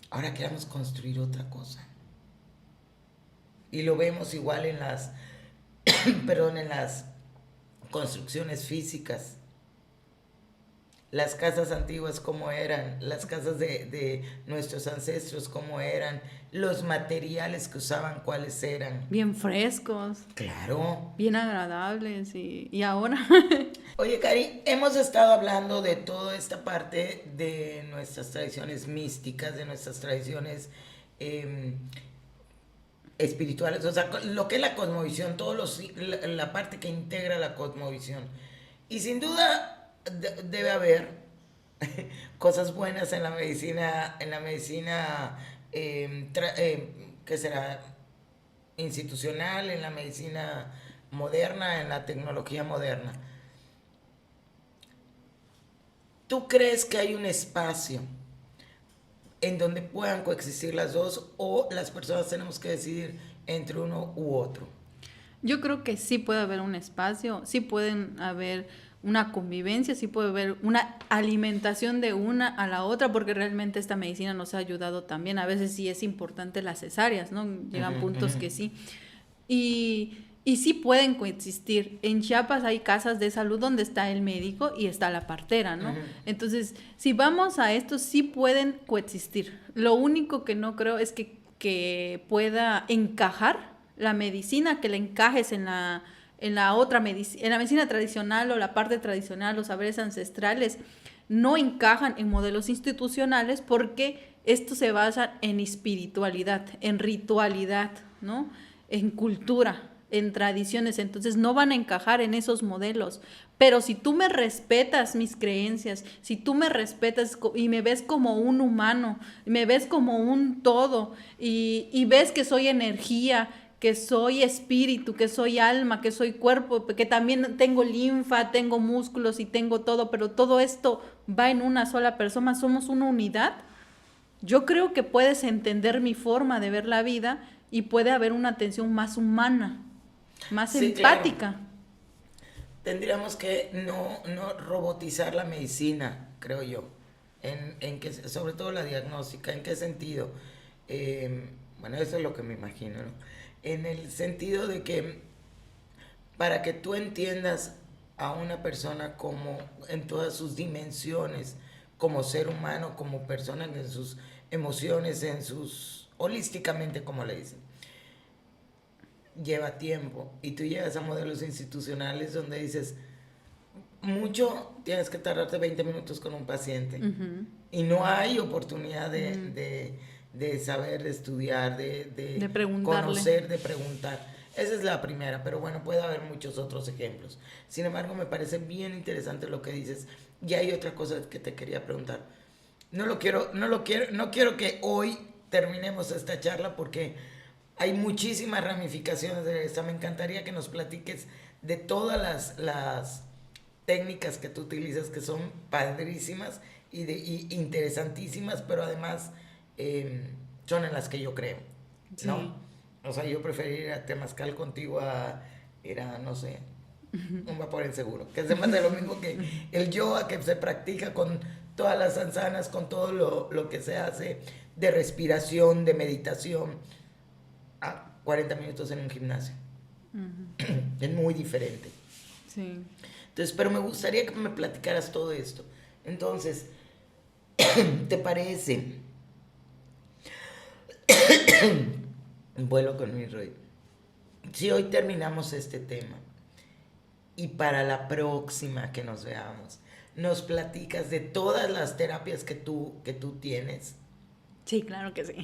ahora queramos construir otra cosa. Y lo vemos igual en en las construcciones físicas. Las casas antiguas como eran, las casas de nuestros ancestros como eran, los materiales que usaban cuáles eran. Bien frescos, Claro. bien agradables y ahora... Oye, Cari, hemos estado hablando de toda esta parte de nuestras tradiciones místicas, de nuestras tradiciones espirituales, o sea, lo que es la cosmovisión, la parte que integra la cosmovisión. Y sin duda debe haber cosas buenas en la medicina, ¿qué será? Institucional, en la medicina moderna, en la tecnología moderna. ¿Tú crees que hay un espacio en donde puedan coexistir las dos o las personas tenemos que decidir entre uno u otro? Yo creo que sí puede haber un espacio, sí pueden haber una convivencia, sí puede haber una alimentación de una a la otra, porque realmente esta medicina nos ha ayudado también. A veces sí es importante las cesáreas, ¿no? Llegan puntos que sí. Y sí pueden coexistir. En Chiapas hay casas de salud donde está el médico y está la partera, ¿no? Entonces, si vamos a esto, sí pueden coexistir. Lo único que no creo es que pueda encajar la medicina, que le encajes en la otra medicina, en la medicina tradicional o la parte tradicional, los saberes ancestrales, no encajan en modelos institucionales porque esto se basa en espiritualidad, en ritualidad, ¿no? En cultura, en tradiciones, entonces no van a encajar en esos modelos. Pero si tú me respetas mis creencias, si tú me respetas y me ves como un humano, me ves como un todo y ves que soy energía, que soy espíritu, que soy alma, que soy cuerpo, que también tengo linfa, tengo músculos y tengo todo, pero todo esto va en una sola persona, somos una unidad. Yo creo que puedes entender mi forma de ver la vida y puede haber una atención más humana, más Sí, empática. claro. Tendríamos que no robotizar la medicina, creo yo, sobre todo la diagnóstica. ¿En qué sentido? Bueno, eso es lo que me imagino, ¿no? En el sentido de que para que tú entiendas a una persona como en todas sus dimensiones, como ser humano, como persona, en sus emociones, holísticamente, como le dicen, lleva tiempo. Y tú llegas a modelos institucionales donde dices, mucho tienes que tardarte 20 minutos con un paciente. Y no hay oportunidad de saber, de estudiar, de preguntarle. conocer, de preguntar. Esa es la primera, pero bueno, puede haber muchos otros ejemplos. Sin embargo, me parece bien interesante lo que dices. Y hay otra cosa que te quería preguntar. No quiero que hoy terminemos esta charla porque hay muchísimas ramificaciones de esta. Me encantaría que nos platiques de todas las técnicas que tú utilizas, que son padrísimas y interesantísimas, pero además son en las que yo creo, ¿no? Sí. O sea, yo preferiría ir a Temazcal contigo a ir a, no sé, un vapor en seguro, que se manda lo mismo que el yoga que se practica con todas las sansanas, con todo lo que se hace de respiración, de meditación, a 40 minutos en un gimnasio. Es muy diferente. Sí. Entonces, pero me gustaría que me platicaras todo esto. Entonces, ¿te parece? Vuelo con mi Roy. Si hoy terminamos este tema y para la próxima que nos veamos, nos platicas de todas las terapias que tú tienes. Sí, claro que sí.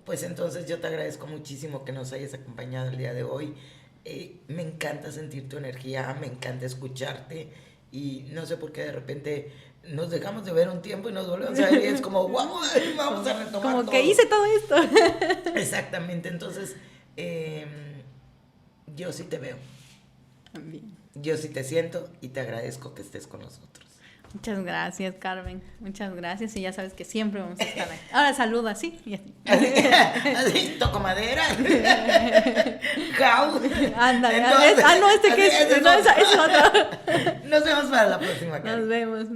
Pues entonces yo te agradezco muchísimo que nos hayas acompañado el día de hoy. Me encanta sentir tu energía, me encanta escucharte y no sé por qué de repente nos dejamos de ver un tiempo y nos volvemos a ver y es como vamos a retomar como todo. Que hice todo esto. Exactamente, entonces yo sí te veo. Bien. Yo sí te siento y te agradezco que estés con nosotros. Muchas gracias, Carmen. Muchas gracias. Y ya sabes que siempre vamos a estar ahí. Ahora saluda, ¿sí? Así, toco madera. Jau. Ándale. Entonces, No, este que es. No, es otro. Nos vemos para la próxima, Karen. Nos vemos.